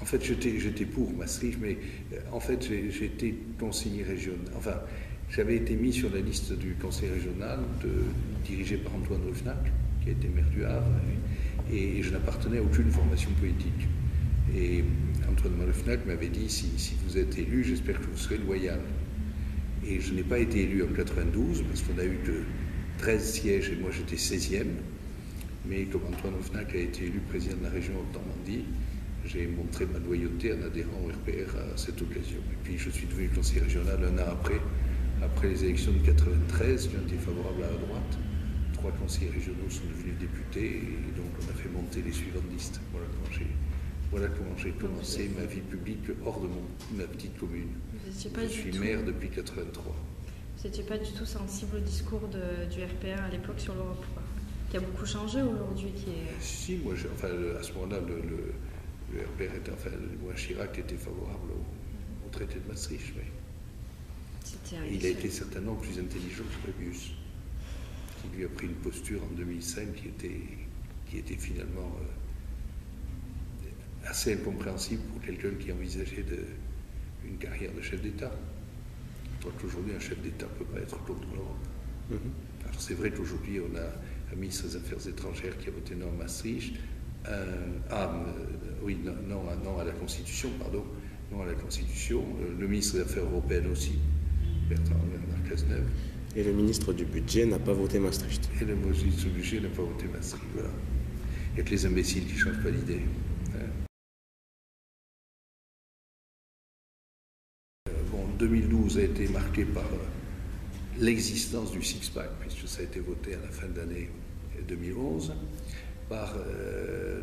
En fait, j'étais pour Maastricht, mais en fait, j'étais conseiller régional. Enfin, j'avais été mis sur la liste du conseil régional dirigé par Antoine Ruffnac, qui a été maire du Havre, et je n'appartenais à aucune formation politique. Et Antoine Ruffnac m'avait dit, si vous êtes élu, j'espère que vous serez loyal. Et je n'ai pas été élu en 92, parce qu'on a eu que 13 sièges, et moi j'étais 16e. Mais comme Antoine Ruffnac a été élu président de la région Haute-Normandie, j'ai montré ma loyauté en adhérant au RPR à cette occasion. Et puis je suis devenu conseiller régional un an après les élections de 93, j'ai été favorable à la droite. 3 conseillers régionaux sont devenus députés, et donc on a fait monter les suivantes listes. Voilà comment j'ai commencé ma vie publique hors de ma petite commune. Je suis maire depuis 83. Vous n'étiez pas du tout sensible au discours du RPR à l'époque sur l'Europe, qui a beaucoup changé aujourd'hui, Si, moi, à ce moment-là, le RPR était, Chirac était favorable au traité de Maastricht, mais il a été certainement plus intelligent que Fabius, qui lui a pris une posture en 2005 qui était finalement assez incompréhensible pour quelqu'un qui envisageait une carrière de chef d'État. Je crois qu'aujourd'hui, un chef d'État ne peut pas être contre l'Europe. Alors c'est vrai qu'aujourd'hui, on a un ministre des Affaires étrangères qui a voté non à Maastricht, non à la Constitution, pardon, non à la Constitution, le ministre des Affaires européennes aussi, Bernard Cazeneuve. Et le ministre du Budget n'a pas voté Maastricht. Et le ministre du Budget n'a pas voté Maastricht, voilà. Il n'y a que les imbéciles qui ne changent pas d'idée. Bon, 2012 a été marqué par l'existence du six-pack, puisque ça a été voté à la fin de l'année 2011, par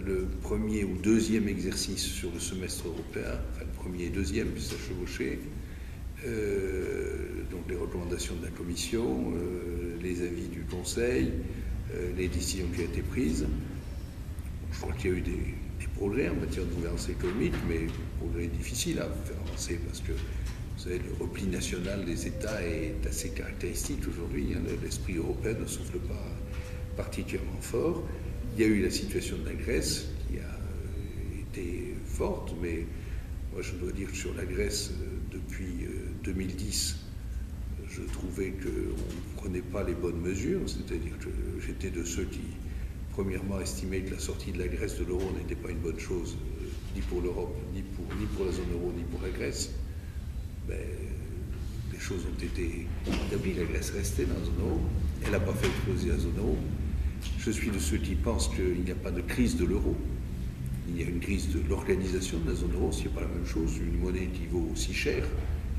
le premier ou deuxième exercice sur le semestre européen, enfin le premier et deuxième, puis ça chevauchait, donc les recommandations de la Commission, les avis du Conseil, les décisions qui ont été prises. Je crois qu'il y a eu des progrès en matière de gouvernance économique, mais progrès difficiles à faire avancer parce que vous savez, le repli national des États est assez caractéristique aujourd'hui. L'esprit européen ne souffle pas particulièrement fort. Il y a eu la situation de la Grèce qui a été forte, mais moi je dois dire que sur la Grèce, depuis 2010, je trouvais qu'on ne prenait pas les bonnes mesures, c'est-à-dire que j'étais de ceux qui, premièrement, estimaient que la sortie de la Grèce de l'euro n'était pas une bonne chose, ni pour l'Europe, ni pour la zone euro, ni pour la Grèce. Les choses ont été établies, la Grèce restait dans la zone euro, elle n'a pas fait exploser la zone euro. Je suis de ceux qui pensent qu'il n'y a pas de crise de l'euro, il y a une crise de l'organisation de la zone euro, ce n'est pas la même chose. Une monnaie qui vaut aussi cher,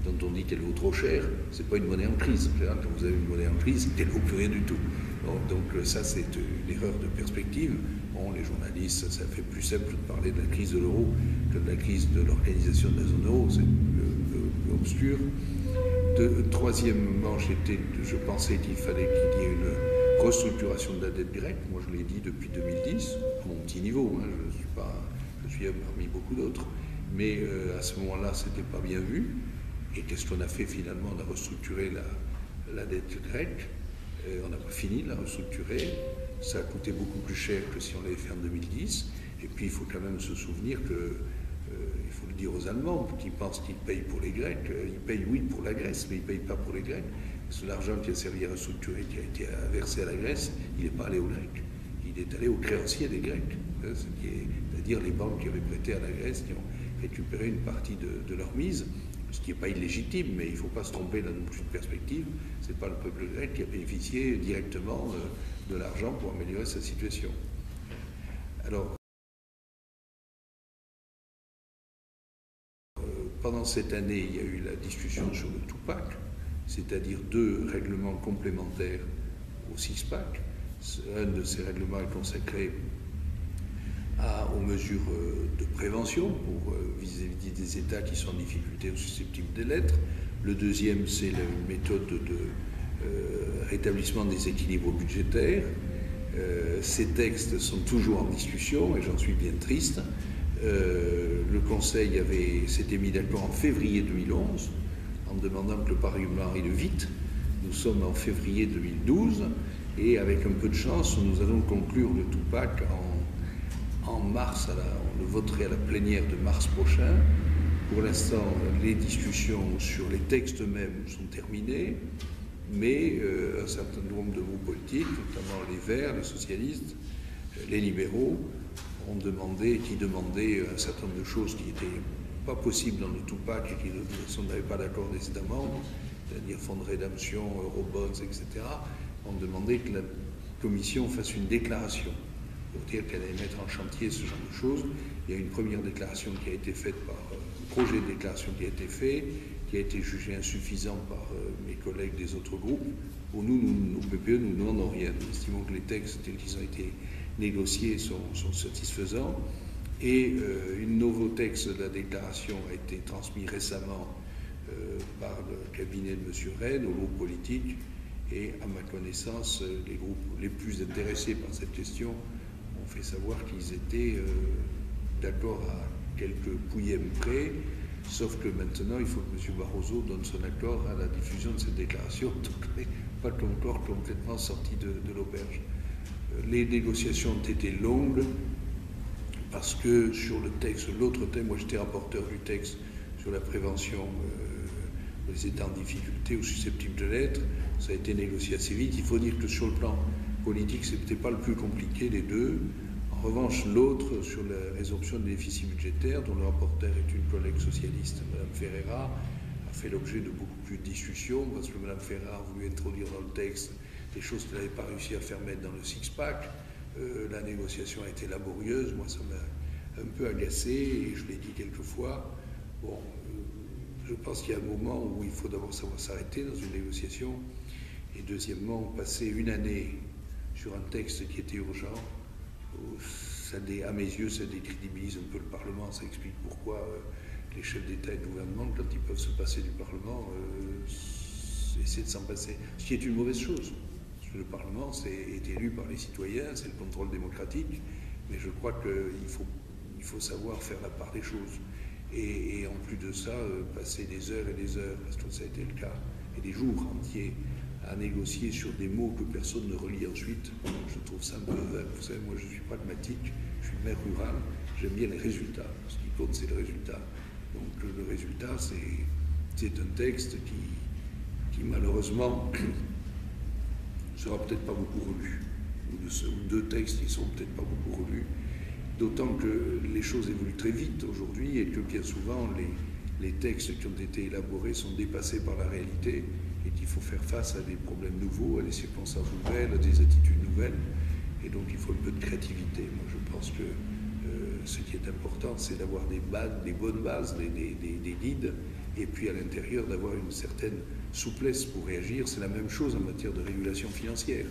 dont on dit qu'elle vaut trop cher, ce n'est pas une monnaie en crise. En général, quand vous avez une monnaie en crise, elle ne vaut plus rien du tout. Bon, donc ça, c'est une erreur de perspective. Bon, les journalistes, ça fait plus simple de parler de la crise de l'euro que de la crise de l'organisation de la zone euro, c'est peu obscur. Troisièmement, je pensais qu'il fallait qu'il y ait une restructuration de la dette grecque. Moi, je l'ai dit depuis 2010, à mon petit niveau, hein, je suis parmi beaucoup d'autres, mais à ce moment-là, ce n'était pas bien vu. Et qu'est-ce qu'on a fait finalement? On a restructuré la dette grecque. On n'a pas fini de la restructurer. Ça a coûté beaucoup plus cher que si on l'avait fait en 2010. Et puis, il faut quand même se souvenir que, il faut le dire aux Allemands, qui pensent qu'ils payent pour les Grecs, ils payent, oui, pour la Grèce, mais ils ne payent pas pour les Grecs. Parce que l'argent qui a servi à restructurer, qui a été versé à la Grèce, il n'est pas allé aux Grecs. Il est allé aux créanciers des Grecs. C'est-à-dire les banques qui avaient prêté à la Grèce, qui ont récupéré une partie de leur mise. Ce qui n'est pas illégitime, mais il ne faut pas se tromper dans une perspective. Ce n'est pas le peuple grec qui a bénéficié directement de l'argent pour améliorer sa situation. Alors, pendant cette année, il y a eu la discussion sur le two-pack, c'est-à-dire 2 règlements complémentaires au six-pack. Un de ces règlements est consacré aux mesures de prévention pour vis-à-vis des États qui sont en difficulté ou susceptibles de l'être. Le deuxième, c'est la méthode de rétablissement des équilibres budgétaires. Ces textes sont toujours en discussion et j'en suis bien triste. Le Conseil s'était mis d'accord en février 2011 en demandant que le Parlement aille vite. Nous sommes en février 2012 et avec un peu de chance, nous allons conclure le two-pack en en mars, on le voterait à la plénière de mars prochain. Pour l'instant, les discussions sur les textes eux-mêmes sont terminées, mais un certain nombre de groupes politiques, notamment les Verts, les socialistes, les libéraux, qui demandaient un certain nombre de choses qui n'étaient pas possibles dans le Tupac et qui de toute façon n'avaient pas d'accord des États membres, c'est-à-dire fonds de rédemption, eurobonds, etc., ont demandé que la Commission fasse une déclaration pour dire qu'elle allait mettre en chantier ce genre de choses. Il y a une première déclaration qui a été faite un projet de déclaration qui a été fait, qui a été jugé insuffisant par mes collègues des autres groupes. Pour nous, au PPE, nous ne demandons rien. Nous estimons que les textes tels qu'ils ont été négociés sont satisfaisants. Et un nouveau texte de la déclaration a été transmis récemment par le cabinet de M. Rennes aux groupes politiques. Et à ma connaissance, les groupes les plus intéressés par cette question ont fait savoir qu'ils étaient d'accord à quelques pouillèmes près, sauf que maintenant, il faut que M. Barroso donne son accord à la diffusion de cette déclaration, donc on n'est pas encore complètement sorti de l'auberge. Les négociations ont été longues, parce que sur le texte, l'autre thème, moi j'étais rapporteur du texte sur la prévention des États en difficulté ou susceptibles de l'être, ça a été négocié assez vite. Il faut dire que sur le plan politique, ce n'était pas le plus compliqué des deux. En revanche, l'autre, sur la résorption des déficits budgétaires, dont le rapporteur est une collègue socialiste, Mme Ferreira, a fait l'objet de beaucoup plus de discussions, parce que Mme Ferreira a voulu introduire dans le texte des choses qu'elle n'avait pas réussi à faire mettre dans le six-pack. La négociation a été laborieuse, moi ça m'a un peu agacé, et je l'ai dit quelques fois. Bon, je pense qu'il y a un moment où il faut d'abord savoir s'arrêter dans une négociation, et deuxièmement, passer une année sur un texte qui était urgent, à mes yeux, ça décrédibilise un peu le Parlement, ça explique pourquoi les chefs d'État et de gouvernement, quand ils peuvent se passer du Parlement, essaient de s'en passer, ce qui est une mauvaise chose. Le Parlement est élu par les citoyens, c'est le contrôle démocratique, mais je crois qu'il faut savoir faire la part des choses. Et en plus de ça, passer des heures et des heures, parce que ça a été le cas, et des jours entiers, à négocier sur des mots que personne ne relit ensuite, je trouve ça un peu... Vous savez, moi je suis pragmatique, je suis maire rural, j'aime bien les résultats. Ce qui compte, c'est le résultat. Donc le résultat, c'est un texte qui malheureusement... sera peut-être pas beaucoup relu, ou deux textes qui sont peut-être pas beaucoup relus, d'autant que les choses évoluent très vite aujourd'hui et que bien souvent les textes qui ont été élaborés sont dépassés par la réalité et qu'il faut faire face à des problèmes nouveaux, à des circonstances nouvelles, à des attitudes nouvelles, et donc il faut un peu de créativité. Moi je pense que ce qui est important, c'est d'avoir des bonnes bases, des guides, et puis à l'intérieur d'avoir une certaine souplesse pour réagir. C'est la même chose en matière de régulation financière.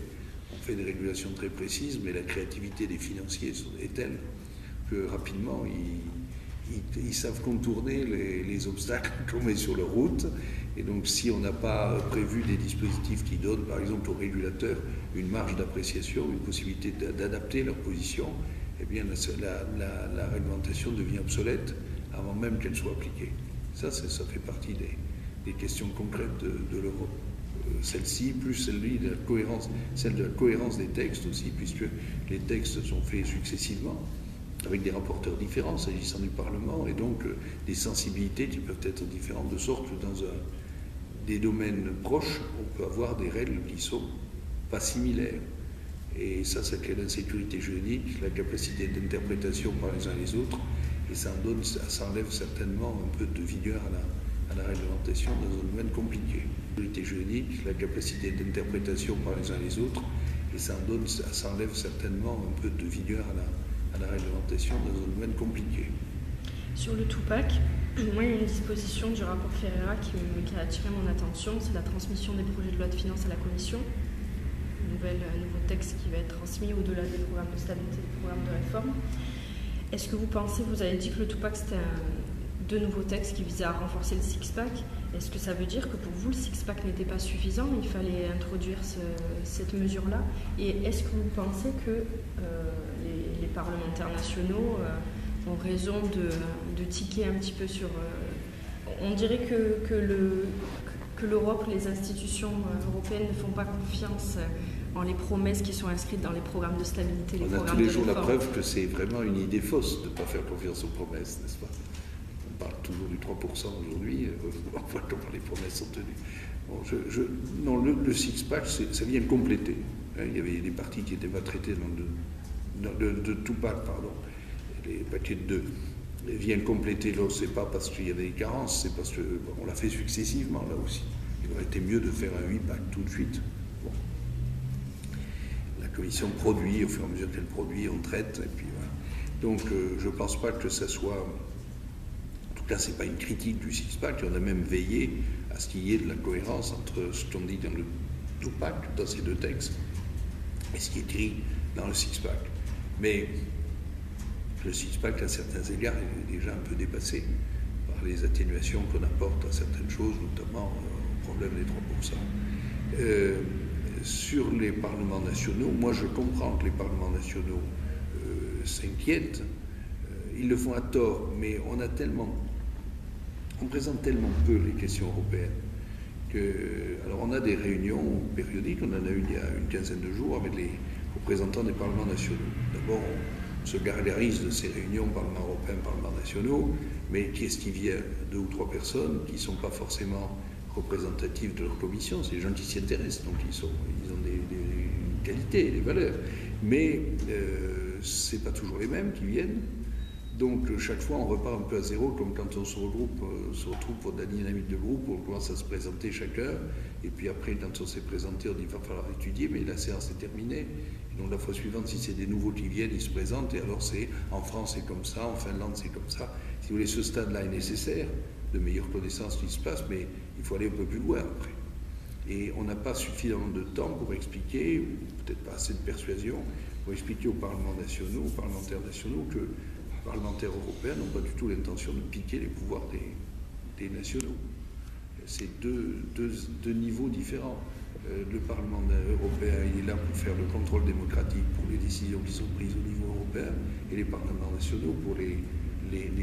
On fait des régulations très précises, mais la créativité des financiers est telle que rapidement, ils savent contourner les obstacles qu'on met sur leur route. Et donc, si on n'a pas prévu des dispositifs qui donnent, par exemple, aux régulateurs une marge d'appréciation, une possibilité d'adapter leur position, eh bien, la réglementation devient obsolète avant même qu'elle soit appliquée. Ça fait partie des questions concrètes de l'Europe. Celle-ci, plus celle de la cohérence des textes aussi, puisque les textes sont faits successivement, avec des rapporteurs différents s'agissant du Parlement, et donc des sensibilités qui peuvent être différentes, de sorte que dans des domaines proches, on peut avoir des règles qui ne sont pas similaires. Et ça crée l'insécurité juridique, la capacité d'interprétation par les uns et les autres, et ça enlève certainement un peu de vigueur à la réglementation dans un domaine compliqué. L'insécurité juridique, la capacité d'interprétation par les uns et les autres, et ça enlève certainement un peu de vigueur à la réglementation dans un domaine compliqué. Sur le Tupac, moi, il y a une disposition du rapport Ferreira qui a attiré mon attention, c'est la transmission des projets de loi de finances à la Commission. Un nouveau texte qui va être transmis au-delà des programmes de stabilité et des programmes de réforme. Est-ce que vous pensez, vous avez dit que le Tupac c'était deux nouveaux textes qui visaient à renforcer le six-pack. Est-ce que ça veut dire que pour vous le six-pack n'était pas suffisant, il fallait introduire cette mesure-là? Et est-ce que vous pensez que les parlementaires nationaux ont raison de tiquer un petit peu sur... on dirait que que l'Europe, les institutions européennes ne font pas confiance en les promesses qui sont inscrites dans les programmes de stabilité, les programmes de réforme. On a tous les jours la preuve que c'est vraiment une idée fausse de ne pas faire confiance aux promesses, n'est-ce pas? On parle toujours du 3% aujourd'hui, on voit comment les promesses sont tenues. Bon, non, le six-pack, ça vient compléter. Hein, il y avait des parties qui n'étaient pas traitées de two-pack, pardon. Les paquets de 2 viennent compléter l'autre. C'est pas parce qu'il y avait des carences, c'est parce qu'on l'a fait successivement là aussi. Il aurait été mieux de faire un 8-pack tout de suite. Bon. La commission produit, au fur et à mesure qu'elle produit, on traite, et puis voilà. Donc je ne pense pas que ça soit... En tout cas, ce n'est pas une critique du six-pack, on a même veillé à ce qu'il y ait de la cohérence entre ce qu'on dit dans le two-pack, dans ces 2 textes, et ce qui est écrit dans le six-pack. Mais le six-pack, à certains égards, est déjà un peu dépassé par les atténuations qu'on apporte à certaines choses, notamment au problème des 3%. Sur les parlements nationaux, moi je comprends que les parlements nationaux s'inquiètent. Ils le font à tort, mais on présente tellement peu les questions européennes alors on a des réunions périodiques, on en a eu il y a une quinzaine de jours avec les représentants des parlements nationaux. D'abord, on se gargarise de ces réunions, Parlement européen, Parlement nationaux, mais qu'est-ce qui vient? 2 ou 3 personnes qui ne sont pas forcément représentatives de leur commission, c'est les gens qui s'y intéressent, donc ils ont des qualités, des valeurs. Mais ce n'est pas toujours les mêmes qui viennent. Donc chaque fois on repart un peu à zéro, comme quand on se retrouve pour de la dynamique de groupe, on commence à se présenter chacun, et puis après quand on s'est présenté on dit il va falloir étudier, mais la séance est terminée. Et donc la fois suivante, si c'est des nouveaux qui viennent, ils se présentent, et alors c'est en France c'est comme ça, en Finlande c'est comme ça. Si vous voulez, ce stade-là est nécessaire, de meilleure connaissance de ce qui se passe, mais il faut aller un peu plus loin après. Et on n'a pas suffisamment de temps pour expliquer, ou peut-être pas assez de persuasion, pour expliquer aux parlements nationaux, aux parlementaires nationaux que les parlementaires européens n'ont pas du tout l'intention de piquer les pouvoirs des nationaux. C'est deux niveaux différents. Le Parlement européen, il est là pour faire le contrôle démocratique pour les décisions qui sont prises au niveau européen, et les parlements nationaux pour les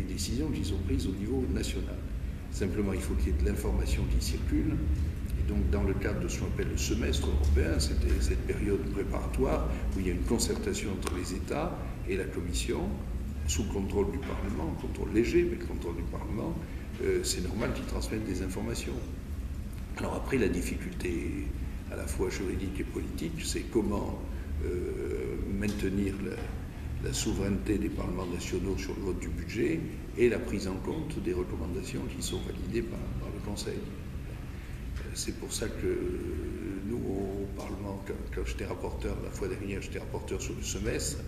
décisions qui sont prises au niveau national. Simplement, il faut qu'il y ait de l'information qui circule. Et donc, dans le cadre de ce qu'on appelle le semestre européen, c'était cette période préparatoire où il y a une concertation entre les États et la Commission, sous le contrôle du Parlement, un contrôle léger, mais le contrôle du Parlement, c'est normal qu'ils transmettent des informations. Alors après, la difficulté à la fois juridique et politique, c'est comment maintenir la souveraineté des parlements nationaux sur le vote du budget et la prise en compte des recommandations qui sont validées par le Conseil. C'est pour ça que nous, au Parlement, quand j'étais rapporteur, la fois dernière, j'étais rapporteur sur le semestre.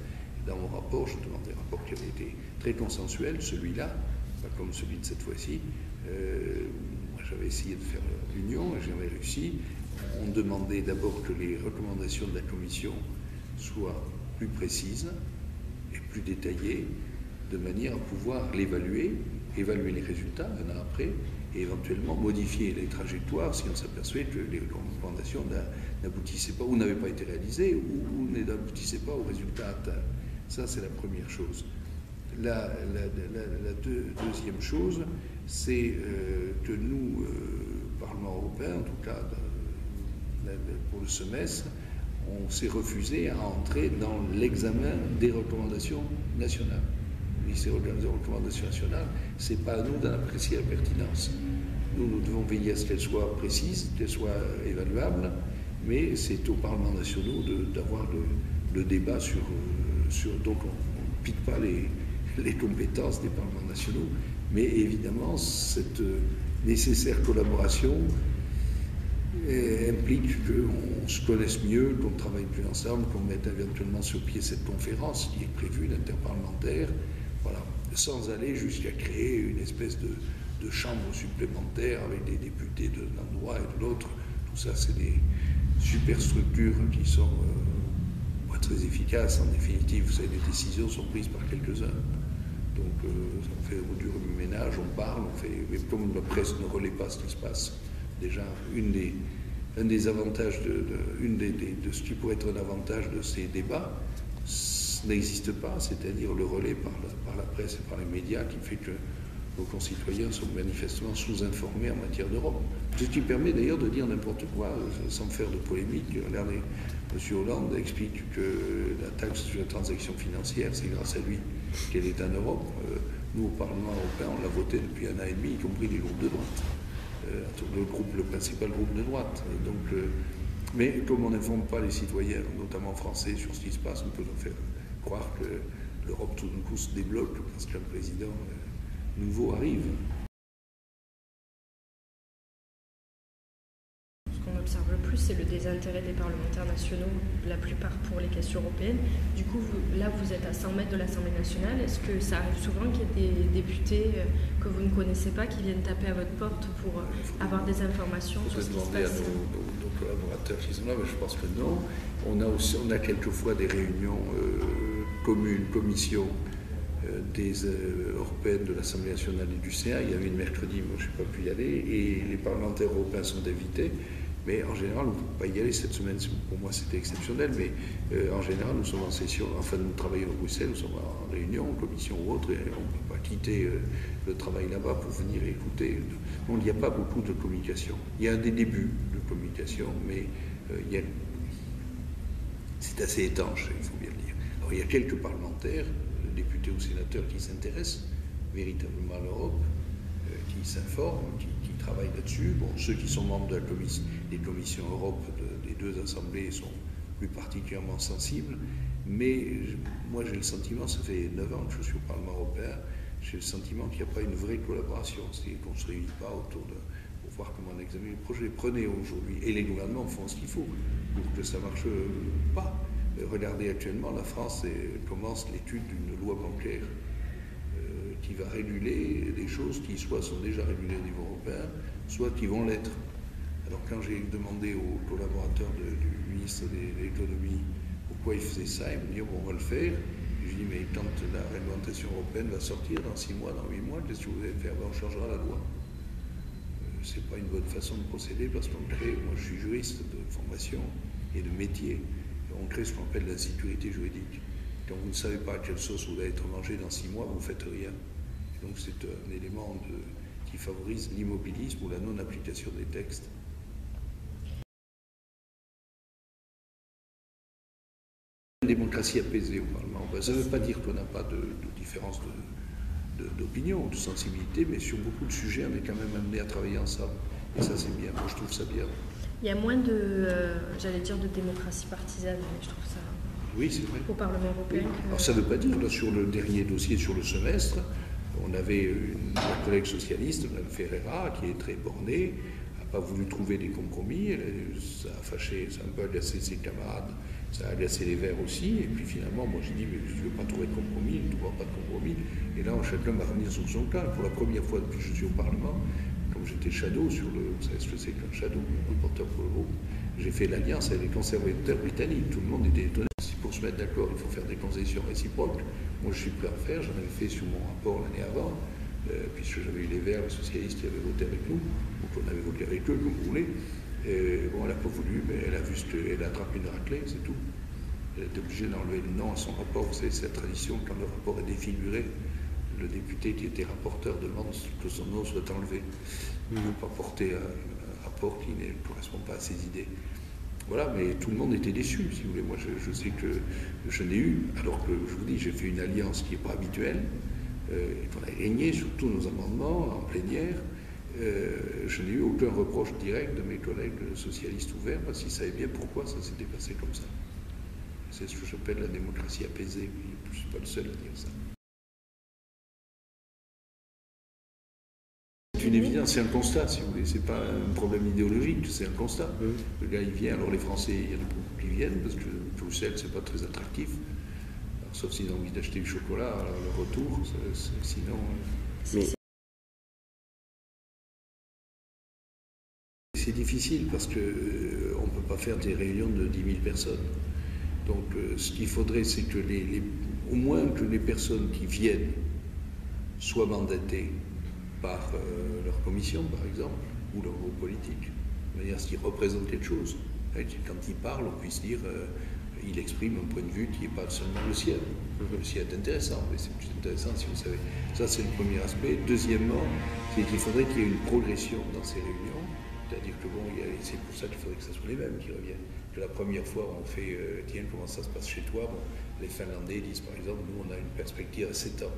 Dans mon rapport, je demandais un rapport qui avait été très consensuel, celui-là, pas comme celui de cette fois-ci. Moi, j'avais essayé de faire l'union et j'avais réussi. On demandait d'abord que les recommandations de la Commission soient plus précises et plus détaillées, de manière à pouvoir l'évaluer, évaluer les résultats un an après, et éventuellement modifier les trajectoires si on s'aperçoit que les recommandations n'aboutissaient pas ou n'avaient pas été réalisées ou n'aboutissaient pas aux résultats atteints. Ça, c'est la première chose. La deuxième chose, c'est que nous, Parlement européen, en tout cas pour le semestre, on s'est refusé à entrer dans l'examen des recommandations nationales. Ces recommandations nationales, ce n'est pas à nous d'en apprécier la pertinence. Nous devons veiller à ce qu'elles soient précises, qu'elles soient évaluables, mais c'est aux parlements nationaux d'avoir le débat sur donc on ne pique pas les compétences des parlements nationaux, mais évidemment cette nécessaire collaboration implique qu'on se connaisse mieux, qu'on travaille plus ensemble, qu'on mette éventuellement sur pied cette conférence qui est prévue, l'interparlementaire, voilà, sans aller jusqu'à créer une espèce de chambre supplémentaire avec des députés d'un endroit et de l'autre. Tout ça, c'est des superstructures qui sont pas très efficaces. En définitive, vous savez, les décisions sont prises par quelques-uns. Donc, on fait du remue-ménage, on parle, on fait. Mais comme la presse ne relaie pas ce qui se passe, déjà, un des avantages de ce qui pourrait être un avantage de ces débats n'existe pas, c'est-à-dire le relais par la presse et par les médias qui fait que nos concitoyens sont manifestement sous-informés en matière d'Europe. Ce qui permet d'ailleurs de dire n'importe quoi, sans faire de polémique. Regardez, M. Hollande explique que la taxe sur les transactions financières, c'est grâce à lui qu'elle est en Europe. Nous, au Parlement européen, on l'a voté depuis 1 an et demi, y compris les groupes de droite. Le principal groupe de droite. Mais comme on n'informe pas les citoyens, notamment français, sur ce qui se passe, on peut leur faire croire que l'Europe tout d'un coup se débloque parce qu'un président nouveau arrive. Ce qu'on observe le plus, c'est le désintérêt des parlementaires nationaux, la plupart pour les questions européennes. Du coup, vous êtes à 100 mètres de l'Assemblée nationale. Est-ce que ça arrive souvent qu'il y ait des députés que vous ne connaissez pas qui viennent taper à votre porte pour avoir des informations sur ce qui se passe? Il faut demander à nos collaborateurs qui sont là, mais je pense que non. On a quelquefois des réunions communes, commissions des européennes de l'Assemblée nationale et du Sénat. Il y avait une mercredi, moi je n'ai pas pu y aller, et les parlementaires européens sont invités. Mais en général, on ne peut pas y aller cette semaine. Pour moi, c'était exceptionnel. Mais en général, nous sommes en session. Enfin, nous travaillons à Bruxelles, nous sommes en réunion, en commission ou autre, et on ne peut pas quitter le travail là-bas pour venir écouter. Donc, il n'y a pas beaucoup de communication. Il y a des débuts de communication, mais c'est assez étanche, il faut bien le dire. Alors, il y a quelques parlementaires, députés ou sénateurs, qui s'intéressent véritablement à l'Europe, qui s'informent, qui travaillent là-dessus. Bon, ceux qui sont membres des commissions Europe des deux assemblées sont plus particulièrement sensibles, mais moi j'ai le sentiment, ça fait 9 ans que je suis au Parlement européen, j'ai le sentiment qu'il n'y a pas une vraie collaboration, c'est-à-dire qu'on ne se réunit pas autour pour voir comment on examine les projets. Prenez aujourd'hui, et les gouvernements font ce qu'il faut pour que ça ne marche pas. Regardez actuellement, la France commence l'étude d'une loi bancaire qui va réguler des choses qui soit sont déjà régulées au niveau européen, soit qui vont l'être. Alors quand j'ai demandé aux collaborateurs du ministre de l'économie pourquoi il faisait ça, ils me disaient bon, on va le faire. Et je dis mais quand la réglementation européenne va sortir dans 6 mois, dans 8 mois, qu'est-ce que vous allez faire? On changera la loi. C'est pas une bonne façon de procéder parce qu'on crée, moi je suis juriste de formation et de métier, on crée ce qu'on appelle l'insécurité juridique. Quand vous ne savez pas à quelle sauce vous allez être mangé dans 6 mois, vous ne faites rien. Et donc c'est un élément qui favorise l'immobilisme ou la non-application des textes. Une démocratie apaisée au Parlement. Ça ne veut pas dire qu'on n'a pas de différence d'opinion, de sensibilité, mais sur beaucoup de sujets, on est quand même amené à travailler ensemble. Et ça, c'est bien. Moi, je trouve ça bien. Il y a moins j'allais dire, de démocratie partisane, mais je trouve ça... Oui, c'est vrai. Au Parlement européen. Oui. Alors ça ne veut pas dire, là, sur le dernier dossier sur le semestre, on avait une collègue socialiste, Mme Ferreira, qui est très bornée, n'a pas voulu trouver des compromis, ça a fâché, ça a un peu agacé ses camarades, ça a agacé les Verts aussi, et puis finalement, moi j'ai dit, mais je ne veux pas trouver de compromis, il ne trouvera pas de compromis, et là chacun m'a remis sur son cas. Pour la première fois depuis que je suis au Parlement, comme j'étais shadow vous savez ce que c'est qu'un shadow, reporter pour le groupe, j'ai fait l'alliance avec les conservateurs britanniques, tout le monde était étonné. Pour se mettre d'accord, il faut faire des concessions réciproques. Moi, je suis prêt à le faire. J'en avais fait sur mon rapport l'année avant, puisque j'avais eu les Verts, les socialistes qui avaient voté avec nous. Donc, on avait voté avec eux, comme vous voulez. Bon, elle n'a pas voulu, mais elle a attrapé une raclée, c'est tout. Elle était obligée d'enlever le nom à son rapport. Vous savez, c'est la tradition, quand le rapport est défiguré, le député qui était rapporteur demande que son nom soit enlevé. Il ne veut pas porter un rapport qui ne correspond pas à ses idées. Voilà, mais tout le monde était déçu, si vous voulez. Moi, je sais que je n'ai eu, alors que, je vous dis, j'ai fait une alliance qui n'est pas habituelle, et qu'on a gagné sur tous nos amendements en plénière. Je n'ai eu aucun reproche direct de mes collègues socialistes ouverts, parce qu'ils savaient bien pourquoi ça s'était passé comme ça. C'est ce que j'appelle la démocratie apaisée. Je ne suis pas le seul à dire ça. C'est une évidence, c'est un constat, si vous voulez. C'est pas un problème idéologique, c'est un constat. Le gars, il vient. Alors les Français, il y en a beaucoup qui viennent parce que Bruxelles, c'est pas très attractif. Alors, sauf s'ils ont envie d'acheter du chocolat, alors le retour, sinon. Mais... C'est difficile parce que on ne peut pas faire des réunions de 10 000 personnes. Donc, ce qu'il faudrait, c'est que au moins que les personnes qui viennent soient mandatées par leur commission, par exemple, ou leur groupe politique, de manière à ce qu'ils représentent quelque chose. Et quand ils parlent, on puisse dire il exprime un point de vue qui n'est pas seulement le sien. Le sien est intéressant, mais c'est plus intéressant si vous savez. Ça, c'est le premier aspect. Deuxièmement, c'est qu'il faudrait qu'il y ait une progression dans ces réunions. C'est-à-dire que bon, c'est pour ça qu'il faudrait que ce soit les mêmes qui reviennent. Que la première fois, on fait tiens, comment ça se passe chez toi? Bon, les Finlandais disent par exemple, nous, on a une perspective à 7 ans.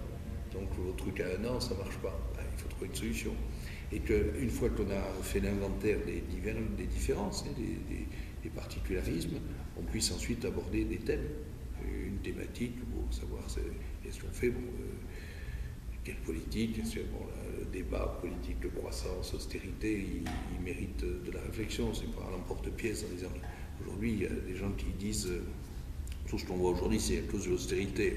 Donc, votre truc à 1 an, ça ne marche pas. Ben, il faut trouver une solution. Et qu'une fois qu'on a fait l'inventaire des différences, des particularismes, on puisse ensuite aborder des thèmes, une thématique pour savoir qu'est-ce qu'on fait, quelle politique, le débat politique de croissance, austérité, il mérite de la réflexion, c'est pas à l'emporte-pièce en disant aujourd'hui il y a des gens qui disent tout ce qu'on voit aujourd'hui c'est à cause de l'austérité.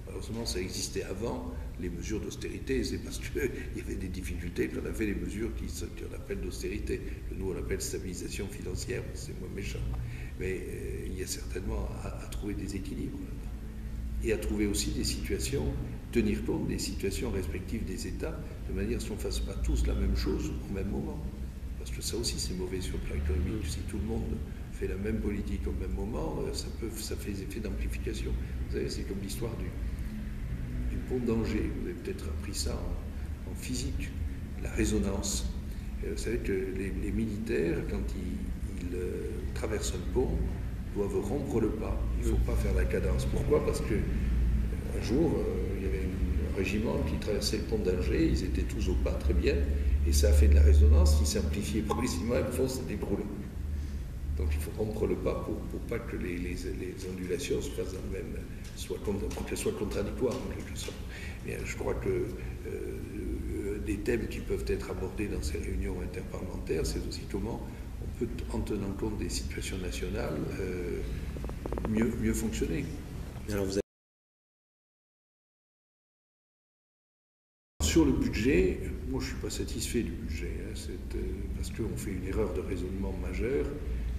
Malheureusement ça existait avant les mesures d'austérité, c'est parce qu'il y avait des difficultés qu'on a fait des mesures qu'on appelle d'austérité. Nous on appelle stabilisation financière, c'est moins méchant. Mais il y a certainement à trouver des équilibres et à trouver aussi des situations, tenir compte des situations respectives des États, de manière à ce qu'on ne fasse pas tous la même chose au même moment. Parce que ça aussi c'est mauvais sur le plan économique. Si tout le monde fait la même politique au même moment, ça fait des effets d'amplification. Vous savez, c'est comme l'histoire du pont d'Angers. Vous avez peut-être appris ça en physique, la résonance. Vous savez que les militaires, quand ils traversent un pont, doivent rompre le pas. Il ne faut pas faire la cadence. Pourquoi? Parce qu'un jour, il y avait un régiment qui traversait le pont d'Angers, ils étaient tous au pas très bien, et ça a fait de la résonance, qui s'amplifiait progressivement, et le fond se déroule. Donc il faut rompre le pas pour pas que les ondulations se fassent dans le même, pour qu'elles soient contradictoires en quelque sorte. Et je crois que des thèmes qui peuvent être abordés dans ces réunions interparlementaires, c'est aussi comment on peut, en tenant compte des situations nationales, mieux fonctionner. Alors vous avez... Sur le budget, moi je ne suis pas satisfait du budget, parce qu'on fait une erreur de raisonnement majeure,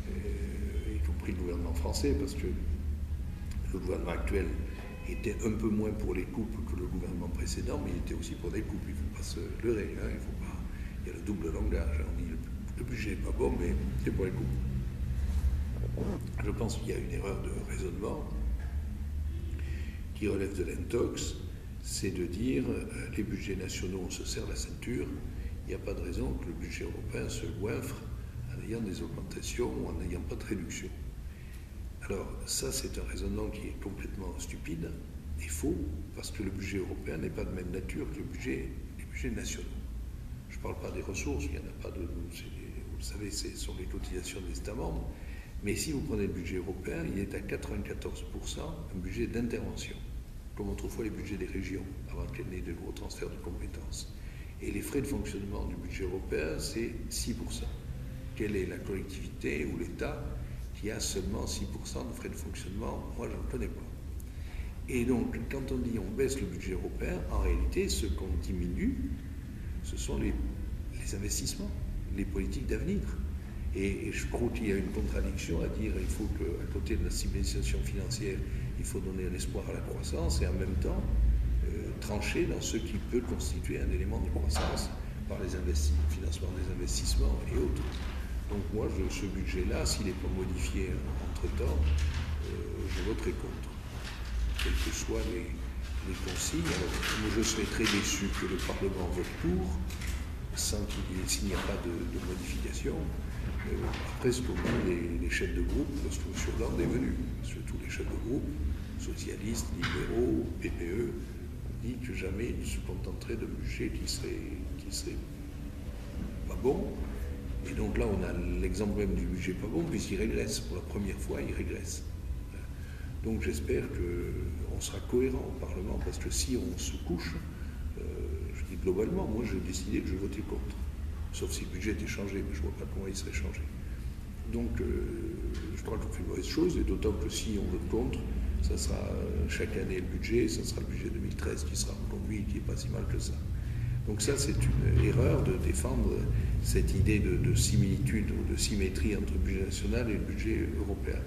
y compris le gouvernement français, parce que le gouvernement actuel était un peu moins pour les coupes que le gouvernement précédent, mais il était aussi pour des coupes, il ne faut pas se leurrer, il y a le double langage, on dit le budget n'est pas bon, mais c'est pour les coupes. Je pense qu'il y a une erreur de raisonnement qui relève de l'intox, c'est de dire les budgets nationaux, on se serre la ceinture, il n'y a pas de raison que le budget européen se goinfre en ayant des augmentations ou en n'ayant pas de réduction. Alors ça, c'est un raisonnement qui est complètement stupide et faux, parce que le budget européen n'est pas de même nature que les budgets nationaux. Je ne parle pas des ressources, il n'y en a pas de... Vous le savez, ce sont les cotisations des États membres, mais si vous prenez le budget européen, il est à 94% un budget d'intervention, comme autrefois les budgets des régions, avant qu'il n'y ait de gros transferts de compétences. Et les frais de fonctionnement du budget européen, c'est 6%. Quelle est la collectivité ou l'État qui a seulement 6% de frais de fonctionnement? Moi, je ne connais pas. Et donc, quand on dit on baisse le budget européen, en réalité, ce qu'on diminue, ce sont les investissements, les politiques d'avenir. Et je crois qu'il y a une contradiction à dire il faut qu'à côté de la civilisation financière, il faut donner un espoir à la croissance et en même temps trancher dans ce qui peut constituer un élément de croissance par les financement des investissements et autres. Donc moi, ce budget-là, s'il n'est pas modifié entre-temps, je voterai contre, quelles que soient les consignes. Alors, moi, je serais très déçu que le Parlement vote pour, sans s'il n'y a pas de modification. Après, ce qu'ont dit les chefs de groupe, parce que M. Hollande est venu, surtout les chefs de groupe, socialistes, libéraux, PPE, dit que jamais il ne se contenterait de budget qui serait pas bon. Et donc là, on a l'exemple même du budget pas bon, puisqu'il régresse. Pour la première fois, il régresse. Donc j'espère qu'on sera cohérent au Parlement, parce que si on se couche, je dis globalement, moi j'ai décidé que je votais contre. Sauf si le budget était changé, mais je ne vois pas comment il serait changé. Donc je crois qu'on fait une mauvaise chose, et d'autant que si on vote contre, ça sera chaque année le budget, ça sera le budget 2013 qui sera conduit, qui n'est pas si mal que ça. Donc ça, c'est une erreur de défendre cette idée de similitude ou de symétrie entre le budget national et le budget européen.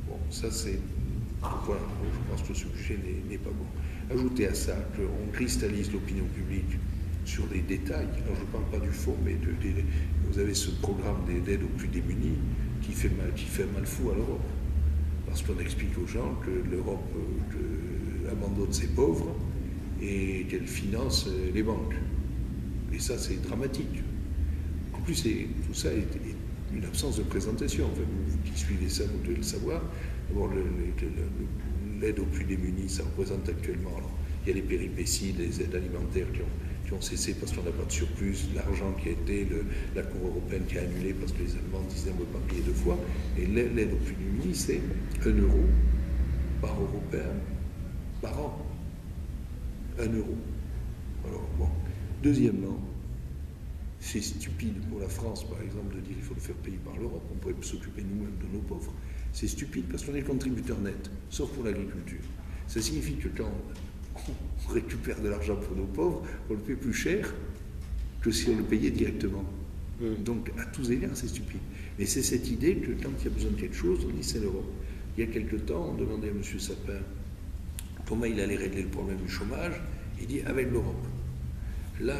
Bon, ça c'est un point. Je pense que ce budget n'est pas bon. Ajoutez à ça qu'on cristallise l'opinion publique sur des détails. Alors je ne parle pas du fond, mais vous avez ce programme d'aide aux plus démunis qui fait mal fou à l'Europe. parce qu'on explique aux gens que l'Europe abandonne ses pauvres et qu'elle finance les banques. Et ça, c'est dramatique. En plus, tout ça est une absence de présentation. Enfin, vous qui suivez ça, vous devez le savoir. D'abord, l'aide aux plus démunis, ça représente actuellement... Alors, il y a les péripéties, les aides alimentaires qui ont cessé parce qu'on n'a pas de surplus, l'argent qui a été, la Cour européenne qui a annulé parce que les Allemands disaient qu'on ne peut pas payer 2 fois. Et l'aide aux plus démunis, c'est 1 euro par Européen par an. 1 euro. Alors, bon. Deuxièmement, c'est stupide pour la France, par exemple, de dire qu'il faut le faire payer par l'Europe. On pourrait s'occuper nous-mêmes de nos pauvres. C'est stupide parce qu'on est contributeur net, sauf pour l'agriculture. Ça signifie que quand on récupère de l'argent pour nos pauvres, on le paie plus cher que si on le payait directement. Donc, à tous égards, c'est stupide. Mais c'est cette idée que quand il y a besoin de quelque chose, on dit c'est l'Europe. Il y a quelque temps, on demandait à M. Sapin comment il allait régler le problème du chômage. Il dit avec l'Europe. Là,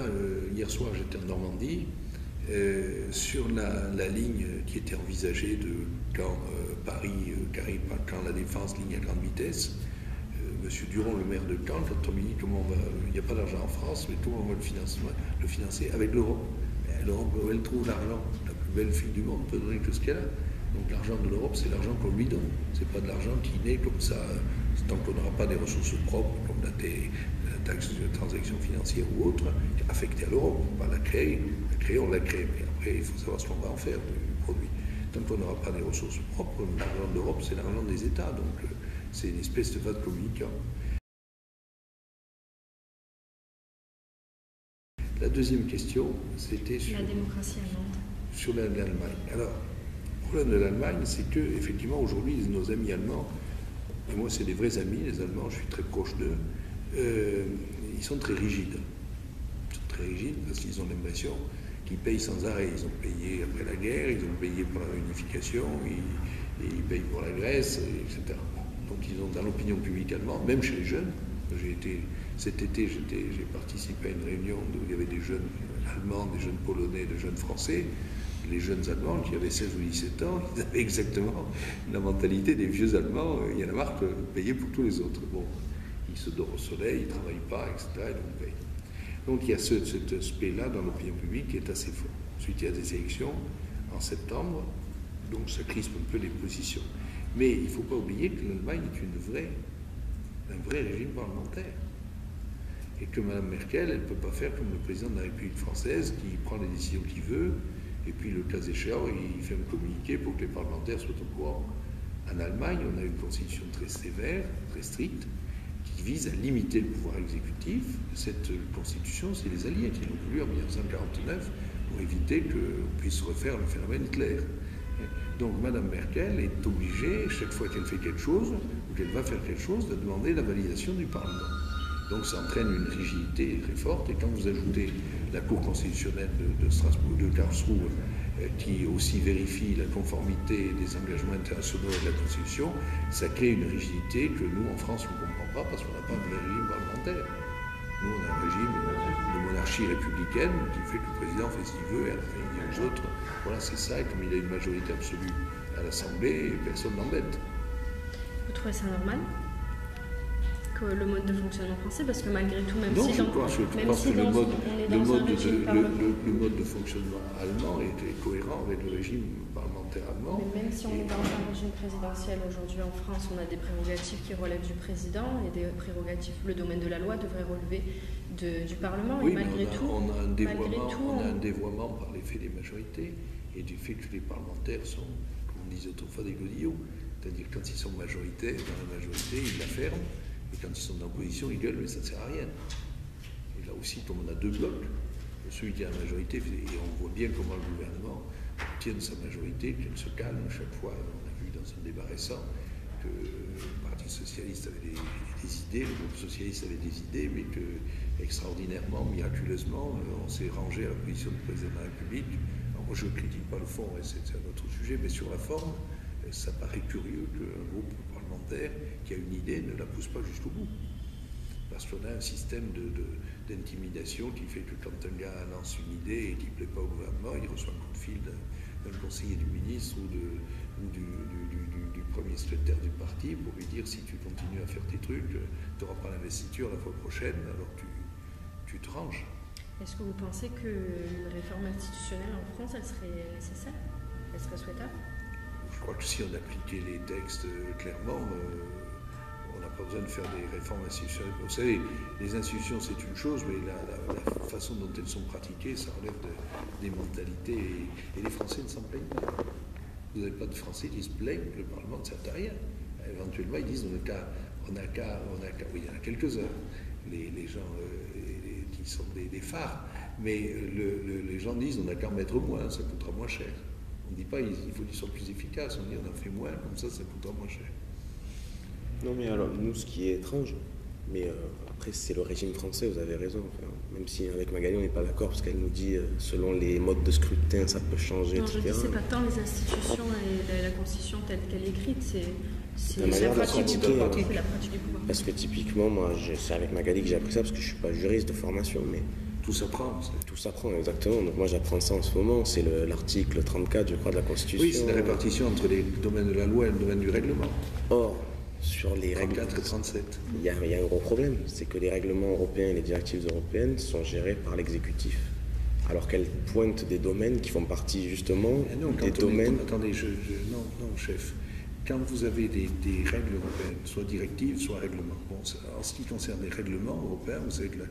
hier soir, j'étais en Normandie, sur la ligne qui était envisagée de quand quand la Défense, ligne à grande vitesse. Monsieur Duron, le maire de Caen, quand on lui dit comment il n'y a pas d'argent en France, mais comment on va le financer avec l'Europe. L'Europe, où elle trouve l'argent, la plus belle fille du monde peut donner que ce qu'elle a. Donc l'argent de l'Europe, c'est l'argent qu'on lui donne. C'est pas de l'argent qui naît comme ça, tant qu'on n'aura pas des ressources propres, comme la taxe de transaction financière ou autre, affectée à l'Europe. On va la créer, on la crée, mais après il faut savoir ce qu'on va en faire du produit. Tant qu'on n'aura pas des ressources propres, l'argent de l'Europe, c'est l'argent des États. Donc c'est une espèce de vase communicant. La deuxième question, c'était sur la démocratie allemande. Sur l'Allemagne. Alors, le problème de l'Allemagne, c'est que effectivement aujourd'hui, nos amis allemands, et moi c'est des vrais amis, les Allemands, je suis très proche d'eux, ils sont très rigides. Ils sont très rigides parce qu'ils ont l'impression qu'ils payent sans arrêt. Ils ont payé après la guerre, ils ont payé pour la réunification, ils payent pour la Grèce, etc. Donc ils ont dans l'opinion publique allemande, même chez les jeunes. Cet été, j'ai participé à une réunion où il y avait des jeunes allemands, des jeunes polonais, des jeunes français. Les jeunes allemands qui avaient 16 ou 17 ans, ils avaient exactement la mentalité des vieux allemands. Il y en a marre de payer pour tous les autres. Bon, ils se dorent au soleil, ils ne travaillent pas, etc. Donc il y a cet aspect-là dans l'opinion publique qui est assez fort. Ensuite, il y a des élections en septembre, donc ça crispe un peu les positions. Mais il ne faut pas oublier que l'Allemagne est un vrai régime parlementaire. Et que Mme Merkel, elle ne peut pas faire comme le président de la République française qui prend les décisions qu'il veut, et puis le cas échéant, il fait un communiqué pour que les parlementaires soient au courant. En Allemagne, on a une constitution très sévère, très stricte, qui vise à limiter le pouvoir exécutif. Cette constitution, c'est les Alliés qui l'ont voulu en 1949 pour éviter qu'on puisse refaire le phénomène Hitler. Donc Mme Merkel est obligée, chaque fois qu'elle fait quelque chose, ou qu'elle va faire quelque chose, de demander la validation du Parlement. Donc ça entraîne une rigidité très forte, et quand vous ajoutez la Cour constitutionnelle de Strasbourg, de Karlsruhe, qui aussi vérifie la conformité des engagements internationaux et de la Constitution, ça crée une rigidité que nous, en France, on ne comprend pas parce qu'on n'a pas un vrai régime parlementaire. Nous, on a un régime de monarchie républicaine qui fait que le président fait ce qu'il veut et à la fin, il dit aux autres, voilà, c'est ça, et comme il a une majorité absolue à l'Assemblée, personne n'embête. Vous trouvez ça normal ? Le mode de fonctionnement français, parce que malgré tout, même si le mode de fonctionnement allemand est cohérent avec le régime parlementaire allemand. Mais même si on est dans un régime présidentiel aujourd'hui en France, on a des prérogatives qui relèvent du président et des prérogatives, le domaine de la loi devrait relever du Parlement. Oui, et malgré tout, on a un dévoiement par l'effet des majorités et du fait que les parlementaires sont, comme on disait autrefois, des godillots. C'est-à-dire quand ils sont majoritaires, dans la majorité, ils la ferment. Et quand ils sont dans l'opposition, ils gueulent, mais ça ne sert à rien. Et là aussi, comme on a deux blocs, celui qui a la majorité, et on voit bien comment le gouvernement tient sa majorité, qu'il se calme chaque fois. On a vu dans un débat récent que le Parti socialiste avait des idées, le groupe socialiste avait des idées, mais que, extraordinairement, miraculeusement, on s'est rangé à la position du président de la République. Alors moi, je ne critique pas le fond, c'est un autre sujet, mais sur la forme, ça paraît curieux qu'un groupe parlementaire qui a une idée ne la pousse pas jusqu'au bout. Parce qu'on a un système d'intimidation qui fait que quand un gars lance une idée et qui ne plaît pas au gouvernement, il reçoit un coup de fil d'un conseiller du ministre ou du premier secrétaire du parti pour lui dire si tu continues à faire tes trucs, tu n'auras pas l'investiture la fois prochaine, alors tu te ranges. Est-ce que vous pensez qu'une réforme institutionnelle en France, elle serait nécessaire? Elle serait souhaitable? Je crois que si on appliquait les textes clairement, on n'a pas besoin de faire des réformes institutionnelles. Vous savez, les institutions, c'est une chose, mais la façon dont elles sont pratiquées, ça relève des mentalités. Et les Français ne s'en plaignent pas. Vous n'avez pas de Français qui se plaignent que le Parlement ne sert à rien. Éventuellement, ils disent on n'a qu'à. Oui, il y en a quelques-uns, les gens qui sont des phares, mais les gens disent on n'a qu'à en mettre moins, ça coûtera moins cher. On ne dit pas il faut qu'ils soient plus efficaces, on dit on en fait moins, comme ça coûtera moins cher. Non, mais alors, nous, ce qui est étrange, mais après, c'est le régime français, vous avez raison. Enfin, même si avec Magali, on n'est pas d'accord, parce qu'elle nous dit, selon les modes de scrutin, ça peut changer, non, etc. Je dis, c'est pas tant les institutions et la Constitution telle qu'elle est écrite, c'est la pratique du pouvoir. Parce que typiquement, moi, c'est avec Magali que j'ai appris ça, parce que je ne suis pas juriste de formation, mais... Tout s'apprend. Tout s'apprend, exactement. Donc moi, j'apprends ça en ce moment. C'est l'article 34, je crois, de la Constitution. Oui, c'est la répartition entre les domaines de la loi et le domaine du règlement. Or, sur les 34 et 37. Il y a un gros problème, c'est que les règlements européens et les directives européennes sont gérés par l'exécutif. Alors qu'elles pointent des domaines qui font partie justement des domaines... Attendez, non, chef. Quand vous avez des règles européennes, soit directives, soit règlements, bon, en ce qui concerne les règlements européens, vous savez que la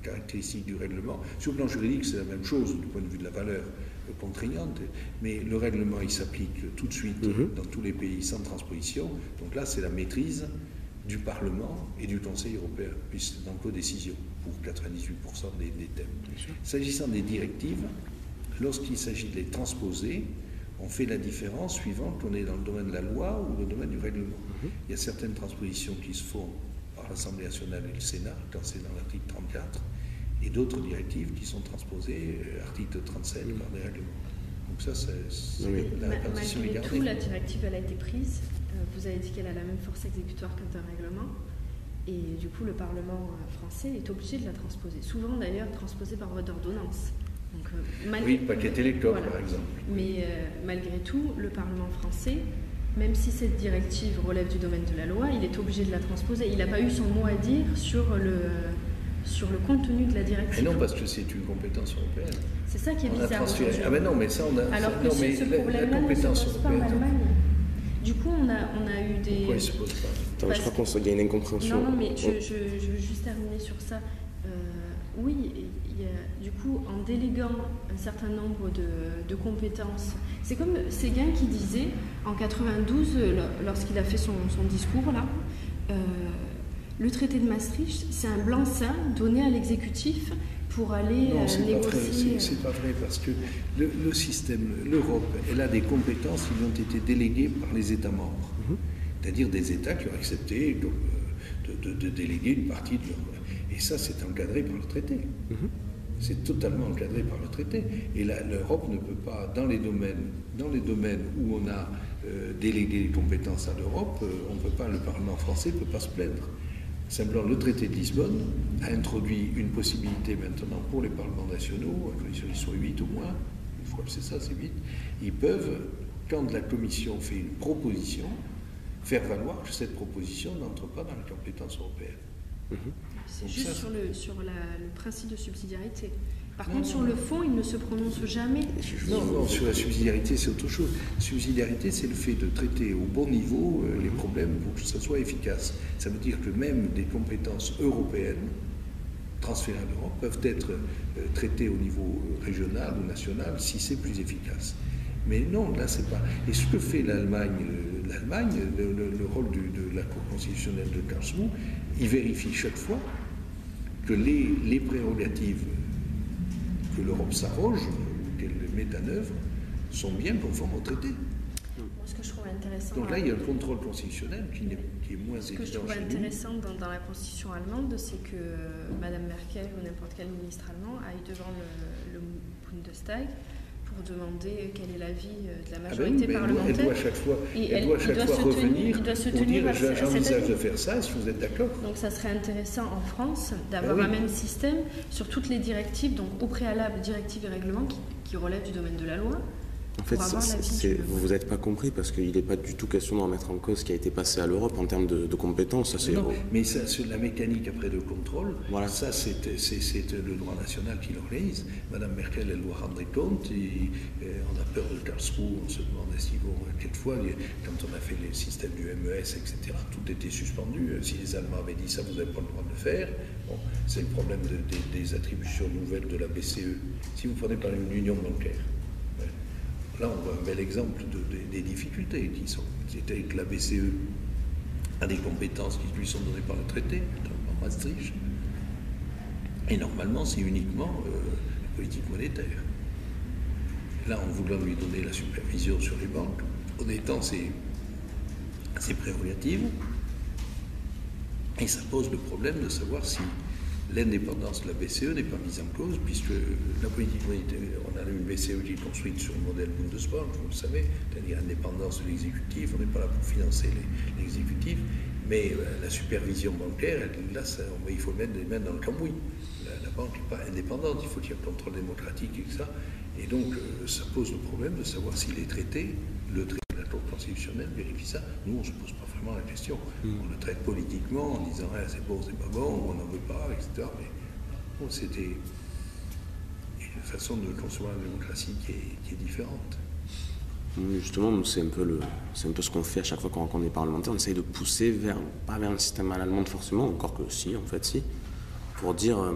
caractéristique du règlement, sur le plan juridique, c'est la même chose du point de vue de la valeur contraignante, mais le règlement, il s'applique tout de suite dans tous les pays sans transposition. Donc là, c'est la maîtrise du Parlement et du Conseil européen, puisque c'est en codécision pour 98% des thèmes. S'agissant des directives, lorsqu'il s'agit de les transposer, on fait la différence suivant qu'on est dans le domaine de la loi ou le domaine du règlement. Il y a certaines transpositions qui se font par l'Assemblée nationale et le Sénat, quand c'est dans l'article 34, et d'autres directives qui sont transposées, article 37, par des règlements. Donc ça, la répartition est gardée. Malgré tout, la directive, elle a été prise. Vous avez dit qu'elle a la même force exécutoire qu'un règlement. Et du coup, le Parlement français est obligé de la transposer. Souvent, d'ailleurs, transposée par voie d'ordonnance. Donc, oui, le paquet télécom, voilà. Par exemple. Mais malgré tout, le Parlement français, même si cette directive relève du domaine de la loi, il est obligé de la transposer. Il n'a pas eu son mot à dire sur le contenu de la directive. Et non, parce que c'est une compétence européenne. C'est ça qui est bizarre. Ah ben non, mais ça, on a... Alors que ce problème-là ne se pose pas en Allemagne. Du coup, on a eu des... Pourquoi il ne se pose pas? Attends, je crois qu'il y a une incompréhension. Non, mais je veux juste terminer sur ça. Oui, du coup, en déléguant un certain nombre de compétences, c'est comme Séguin qui disait en 92, lorsqu'il a fait son discours là, le traité de Maastricht, c'est un blanc-seing donné à l'exécutif pour aller négocier. C'est pas vrai, parce que le système, l'Europe, elle a des compétences qui ont été déléguées par les États membres, c'est-à-dire des États qui ont accepté de déléguer une partie de leur... Et ça, c'est encadré par le traité. C'est totalement encadré par le traité. Et l'Europe ne peut pas, dans les domaines où on a délégué les compétences à l'Europe, le Parlement français ne peut pas se plaindre. Simplement, le traité de Lisbonne a introduit une possibilité maintenant pour les parlements nationaux, à condition qu'ils soient 8 au moins, je crois que c'est ça, c'est 8, ils peuvent, quand la Commission fait une proposition, faire valoir que cette proposition n'entre pas dans la compétence européenne. C'est juste sur le principe de subsidiarité. Par contre, sur le fond, il ne se prononce jamais. Non, sur la subsidiarité, c'est autre chose. Subsidiarité, c'est le fait de traiter au bon niveau les problèmes pour que ça soit efficace. Ça veut dire que même des compétences européennes transférées à l'Europe peuvent être traitées au niveau régional ou national si c'est plus efficace. Mais non, là, c'est pas. Et ce que fait l'Allemagne, le rôle de la Cour constitutionnelle de Karlsruhe, il vérifie chaque fois que les prérogatives que l'Europe s'arroge, qu'elle met en œuvre, sont bien conformes au traité. Ce que je trouve intéressant. Donc là, il y a un contrôle constitutionnel qui est moins évident. Ce que je trouve intéressant dans la constitution allemande, c'est que Mme Merkel ou n'importe quel ministre allemand aille devant le Bundestag pour demander quel est l'avis de la majorité parlementaire. Elle doit chaque fois revenir pour dire j'envisage de faire ça, est-ce que vous êtes d'accord? Donc ça serait intéressant en France d'avoir un même système sur toutes les directives, donc au préalable directives et règlements qui relèvent du domaine de la loi, En fait, pour avoir l'avis du... vous vous êtes pas compris parce qu'il n'est pas du tout question de remettre en cause ce qui a été passé à l'Europe en termes de compétences. Ça, non, mais ça, la mécanique après de contrôle, voilà. Ça c'est le droit national qui l'organise. Madame Merkel, elle doit rendre compte. On a peur de Karlsruhe, on se demande quelquefois, quand on a fait les systèmes du MES, etc., tout était suspendu. Si les Allemands avaient dit ça, vous n'avez pas le droit de le faire. Bon, c'est le problème des attributions nouvelles de la BCE. Si vous prenez par exemple une union bancaire, là, on voit un bel exemple des difficultés qui sont. C'était que la BCE a des compétences qui lui sont données par le traité, notamment Maastricht. Et normalement, c'est uniquement la politique monétaire. Et là, en voulant lui donner la supervision sur les banques, en étant ses prérogatives, et ça pose le problème de savoir si l'indépendance de la BCE n'est pas mise en cause, puisque la politique monétaire, on a une BCE qui est construite sur le modèle Bundesbank, vous le savez, c'est-à-dire indépendance de l'exécutif, on n'est pas là pour financer l'exécutif, mais la supervision bancaire, là, il faut mettre les mains dans le cambouis. La banque n'est pas indépendante, il faut qu'il y ait un contrôle démocratique et ça. Et donc, ça pose le problème de savoir si les traités, le traité de la Cour constitutionnelle vérifie ça. Nous, on ne se pose pas vraiment la question. On le traite politiquement en disant c'est bon, c'est pas bon, on n'en veut pas, etc. Mais bon, c'était une façon de concevoir la démocratie qui est différente. Justement, c'est un peu ce qu'on fait à chaque fois qu'on rencontre des parlementaires. On essaye de pousser pas vers un système à l'allemande forcément, encore que si, en fait, si, pour dire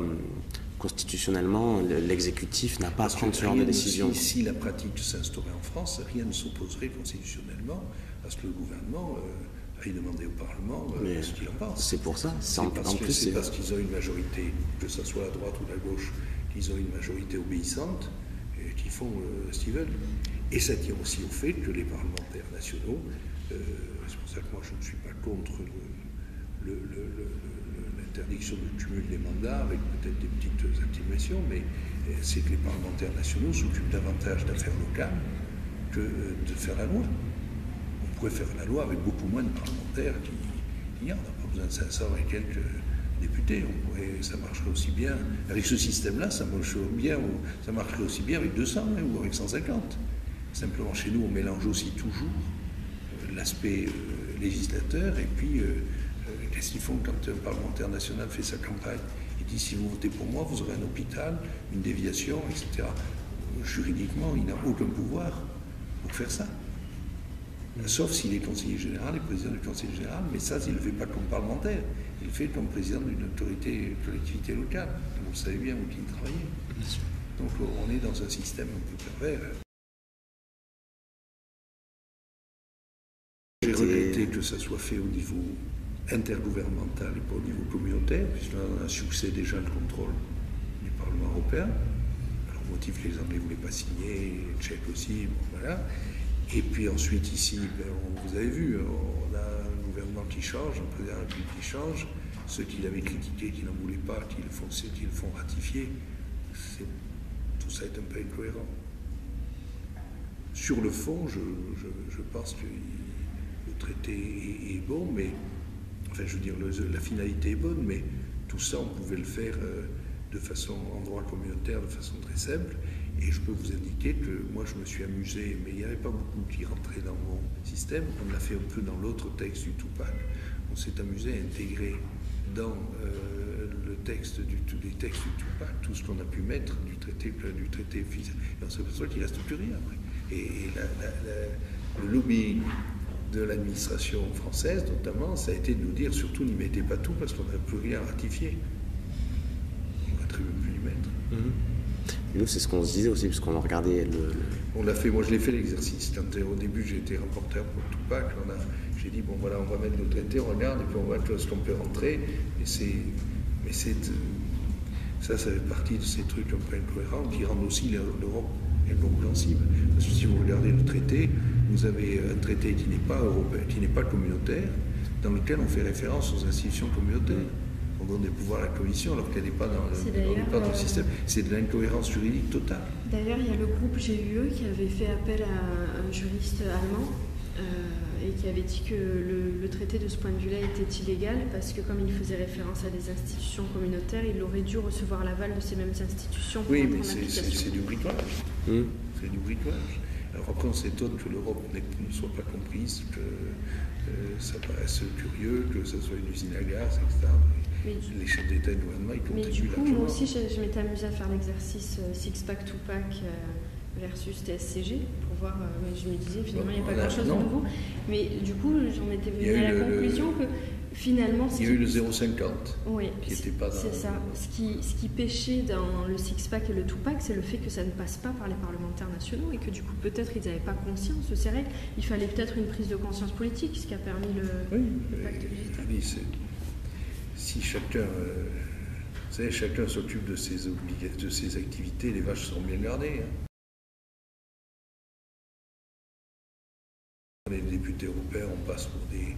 constitutionnellement, l'exécutif n'a pas à prendre ce genre de décision. Si la pratique s'instaurait en France, rien ne s'opposerait constitutionnellement à ce que le gouvernement aille demander au Parlement ce qu'il en pense. C'est pour ça. C'est parce qu'ils ont une majorité, que ce soit la droite ou la gauche, qu'ils ont une majorité obéissante et qu'ils font ce qu'ils veulent. Et ça tient aussi au fait que les parlementaires nationaux, c'est pour ça que moi je ne suis pas contre l'interdiction du cumul des mandats avec peut-être des petites atténuations, mais c'est que les parlementaires nationaux s'occupent davantage d'affaires locales que de faire la loi. On pourrait faire la loi avec beaucoup moins de parlementaires qu'il y a. On n'a pas besoin de 500 et quelques députés. Ça marcherait aussi bien. Avec ce système-là, ça marcherait aussi bien avec 200 ou avec 150. Simplement, chez nous, on mélange aussi toujours l'aspect législateur et puis qu'est-ce qu'ils font quand un parlementaire national fait sa campagne? Il dit si vous votez pour moi, vous aurez un hôpital, une déviation, etc. Juridiquement, il n'a aucun pouvoir pour faire ça. Sauf s'il est conseiller général et président du conseil général, mais ça, il ne le fait pas comme parlementaire. Il le fait comme président d'une collectivité locale. Vous savez bien où il travaillait. Donc on est dans un système un peu pervers. J'ai regretté que ça soit fait au niveau intergouvernemental et pas au niveau communautaire, puisqu'on a un succès déjà le contrôle du Parlement européen. Alors, au motif que les Anglais ne voulaient pas signer, les Tchèques aussi, bon, voilà. Et puis ensuite, ici, vous avez vu, on a un gouvernement qui change, un président de la République qui change. Ceux qui l'avaient critiqué, qui n'en voulaient pas, ceux qui le font ratifier, tout ça est un peu incohérent. Sur le fond, je pense que le traité est bon, mais enfin, je veux dire, la finalité est bonne, mais tout ça, on pouvait le faire de façon, en droit communautaire, de façon très simple. Et je peux vous indiquer que moi, je me suis amusé, mais il n'y avait pas beaucoup qui rentraient dans mon système. On l'a fait un peu dans l'autre texte du Tupac. On s'est amusé à intégrer dans les textes du Tupac tout ce qu'on a pu mettre du traité officiel. Et on s'aperçoit qu'il ne reste plus rien après. Et le lobby de l'administration française, notamment, ça a été de nous dire surtout n'y mettez pas tout parce qu'on n'a plus rien à ratifier. On va très bien plus y mettre. Nous, c'est ce qu'on se disait aussi, puisqu'on a regardé On l'a fait, moi je l'ai fait l'exercice. Quand au début j'ai été rapporteur pour Tupac, j'ai dit bon voilà, on va mettre le traité, on regarde et puis on voit ce qu'on peut rentrer. Ça fait partie de ces trucs un peu incohérents qui rendent aussi l'Europe incompréhensible. Parce que si vous regardez le traité, vous avez un traité qui n'est pas européen, qui n'est pas communautaire, dans lequel on fait référence aux institutions communautaires. On donne des pouvoirs à la Commission alors qu'elle n'est pas dans le système. C'est de l'incohérence juridique totale. D'ailleurs, il y a le groupe GUE qui avait fait appel à un juriste allemand et qui avait dit que le traité de ce point de vue-là était illégal parce que comme il faisait référence à des institutions communautaires, il aurait dû recevoir l'aval de ces mêmes institutions pour oui, entrer mais en application. c'est du bricolage. C'est du bricolage. Alors après, on s'étonne que l'Europe ne soit pas comprise, que ça paraisse curieux, que ce soit une usine à gaz, etc. Les chefs d'État et de gouvernement, ils contribuent mais du coup, largement. moi aussi, je m'étais amusée à faire l'exercice six-pack, two-pack versus TSCG pour voir, je me disais finalement il n'y a pas grand-chose de nouveau, mais du coup j'en étais venue à la conclusion que finalement... Il y a eu le 0,50 oui, qui n'était pas dans... C'est ça. Ce qui pêchait dans le six-pack et le two-pack, c'est le fait que ça ne passe pas par les parlementaires nationaux et que du coup peut-être ils n'avaient pas conscience de ces règles. Il fallait peut-être une prise de conscience politique, ce qui a permis le pacte digital. Si chacun... vous savez, chacun s'occupe de ses activités, les vaches sont bien gardées. Hein. Les députés européens, on passe pour des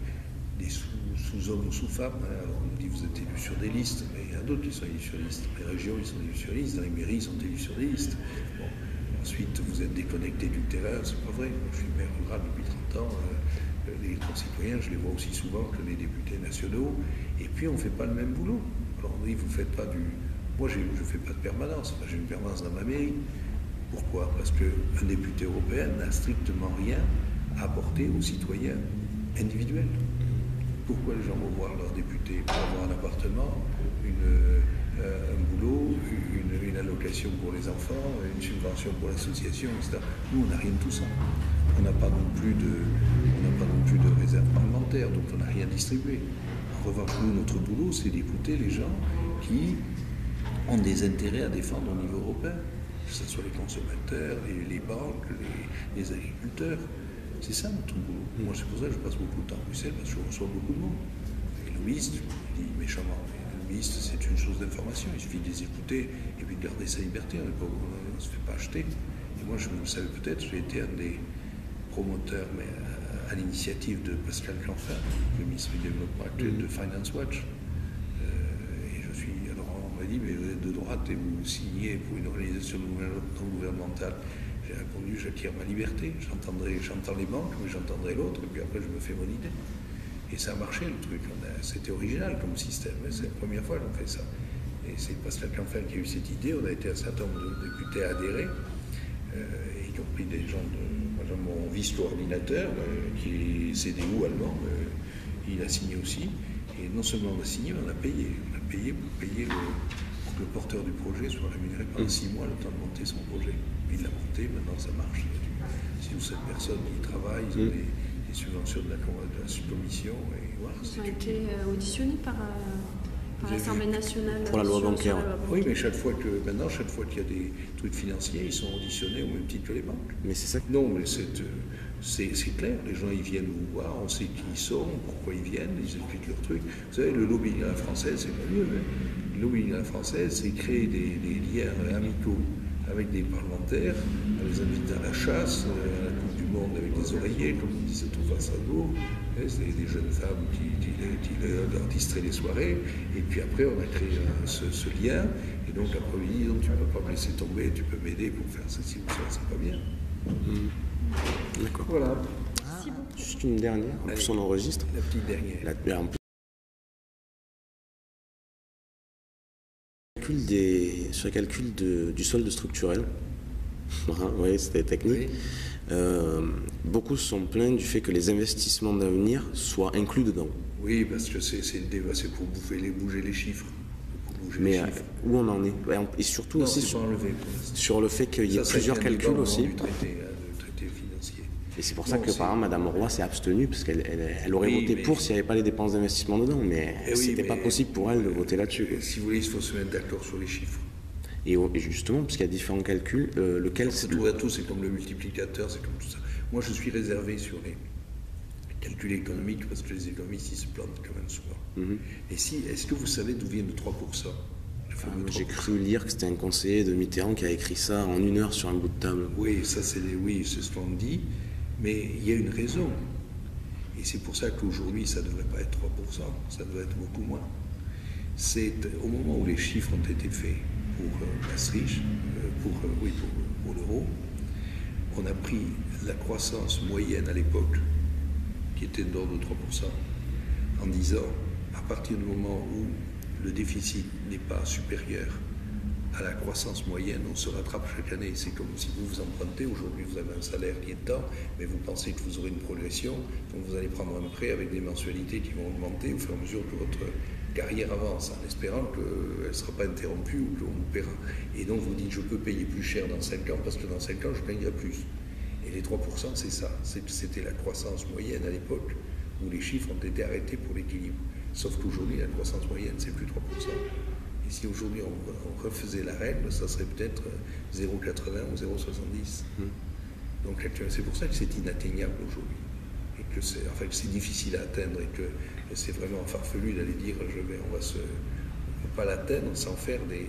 sous-hommes ou sous-femmes. Hein. Alors on nous dit vous êtes élus sur des listes, mais il y en a d'autres qui sont élus sur des listes. Dans les régions, ils sont élus sur des listes. Dans les mairies, ils sont élus sur des listes. Bon. Ensuite, vous êtes déconnecté du terrain, c'est pas vrai. Moi, je suis maire rural depuis 30 ans. Les concitoyens, je les vois aussi souvent que les députés nationaux. Et puis, on ne fait pas le même boulot. Alors on dit vous faites pas du... Moi, je ne fais pas de permanence. Enfin, j'ai une permanence dans ma mairie. Pourquoi? Parce qu'un député européen n'a strictement rien à apporter aux citoyens individuels. Pourquoi les gens vont voir leurs députés? Pour avoir un appartement, un boulot, une allocation pour les enfants, une subvention pour l'association, etc. Nous, on n'a rien de tout ça. On n'a pas non plus de réserve parlementaire, donc on n'a rien distribué. En revanche, nous, notre boulot, c'est d'écouter les gens qui ont des intérêts à défendre au niveau européen, que ce soit les consommateurs, les banques, les agriculteurs. C'est ça notre boulot. Moi, c'est pour ça que je passe beaucoup de temps à Bruxelles, parce que je reçois beaucoup de monde. Les lobbyistes, je dis méchamment, les lobbyistes, c'est une chose d'information. Il suffit de les écouter et puis de garder sa liberté. On ne se fait pas acheter. Et moi, je vous le savez peut-être, j'ai été un des promoteurs, mais à l'initiative de Pascal Canfin, le ministre du Développement actuel de Finance Watch. Et je suis... Alors, on m'a dit, mais vous êtes de droite et vous signez pour une organisation non gouvernementale. J'ai répondu, j'acquiers ma liberté, j'entends les banques, mais j'entendrai l'autre, et puis après je me fais mon idée. Et ça a marché le truc, c'était original comme système, c'est la première fois qu'on fait ça. Et c'est Pascal Canfin qui a eu cette idée, on a été un certain nombre de députés à adhérer, y compris des gens par exemple mon vice-coordinateur, qui est CDU allemand, il a signé aussi, et non seulement on a signé, mais on a payé pour payer pour que le porteur du projet soit rémunéré pendant 6 mois le temps de monter son projet. Il l'a monté, maintenant ça marche. Il y a 6 ou 7 personnes qui travaillent, ils ont des subventions de la subcommission. Et voilà, ils ont été auditionnés par l'Assemblée nationale pour la loi bancaire. Oui, mais chaque fois qu'il y a des trucs financiers, ils sont auditionnés au même titre que les banques. Mais c'est ça. Non, mais c'est clair, les gens ils viennent vous voir, on sait qui ils sont, pourquoi ils viennent, ils expliquent leurs trucs. Vous savez, le lobbying à la française, c'est pas mieux. Hein. Le lobbying à la française, c'est créer des liens amicaux avec des parlementaires, à les inviter à la chasse, à la Coupe du Monde avec des oreillers, comme on disait tout à Strasbourg. C'est des jeunes femmes qui leur distraient les soirées. Et puis après, on a créé ce lien. Et donc après, ils disent, tu ne peux pas me laisser tomber, tu peux m'aider pour faire ceci ou ça, c'est pas bien. D'accord. Voilà. Juste une dernière, en plus on enregistre. La petite dernière. Sur le calcul du solde structurel, oui, c'était technique, oui. Beaucoup se sont plaints du fait que les investissements d'avenir soient inclus dedans. Oui, parce que c'est le débat, c'est pour bouger les chiffres. Mais où on en est? Et surtout non, aussi sur le fait qu'il y ait plusieurs calculs aussi. Du traité financier. Et c'est pour ça que, par exemple, Mme Roy s'est abstenue, parce qu'elle aurait voté pour s'il n'y avait pas les dépenses d'investissement dedans, mais c'était pas possible pour elle de voter là-dessus. Si vous voulez, il faut se mettre d'accord sur les chiffres. Et justement, parce qu'il y a différents calculs, lequel c'est... Tout à tout, c'est comme le multiplicateur, c'est comme tout ça. Moi, je suis réservé sur les calculs économiques, parce que les économistes, ils se plantent quand même souvent. Et est-ce que vous savez d'où viennent les 3%? J'ai cru lire que c'était un conseiller de Mitterrand qui a écrit ça en 1 heure sur un bout de table. Oui, c'est ce qu'on dit. Mais il y a une raison. Et c'est pour ça qu'aujourd'hui, ça ne devrait pas être 3%, ça devrait être beaucoup moins. C'est au moment où les chiffres ont été faits pour Maastricht, pour l'euro, on a pris la croissance moyenne à l'époque, qui était de l'ordre de 3%, en disant, à partir du moment où le déficit n'est pas supérieur à la croissance moyenne, on se rattrape chaque année. C'est comme si vous empruntez, aujourd'hui vous avez un salaire qui est temps, mais vous pensez que vous aurez une progression, donc vous allez prendre un prêt avec des mensualités qui vont augmenter au fur et à mesure que votre carrière avance, en espérant qu'elle ne sera pas interrompue ou qu'on vous paiera. Et donc vous dites, je peux payer plus cher dans 5 ans, parce que dans 5 ans, je gagnerai plus. Et les 3%, c'est ça. C'était la croissance moyenne à l'époque, où les chiffres ont été arrêtés pour l'équilibre. Sauf qu'aujourd'hui, la croissance moyenne, c'est plus 3%. Et si aujourd'hui on refaisait la règle, ça serait peut-être 0,80 ou 0,70. Donc c'est pour ça que c'est inatteignable aujourd'hui. Et que c'est difficile à atteindre et que c'est vraiment farfelu d'aller dire on ne peut pas l'atteindre sans faire des...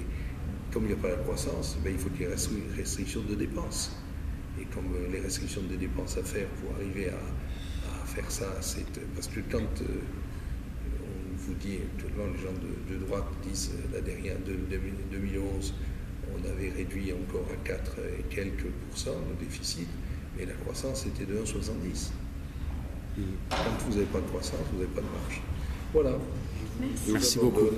Comme il n'y a pas la croissance, il faut qu'il y ait une restriction de dépenses. Et comme les restrictions de dépenses à faire pour arriver à faire ça, c'est parce que quand on vous dit, actuellement les gens de droite disent la dernière de 2011, on avait réduit encore à 4 et quelques pourcents le déficit, mais la croissance était de 1,70. Quand vous n'avez pas de croissance, vous n'avez pas de marge. Voilà. Merci. Merci beaucoup.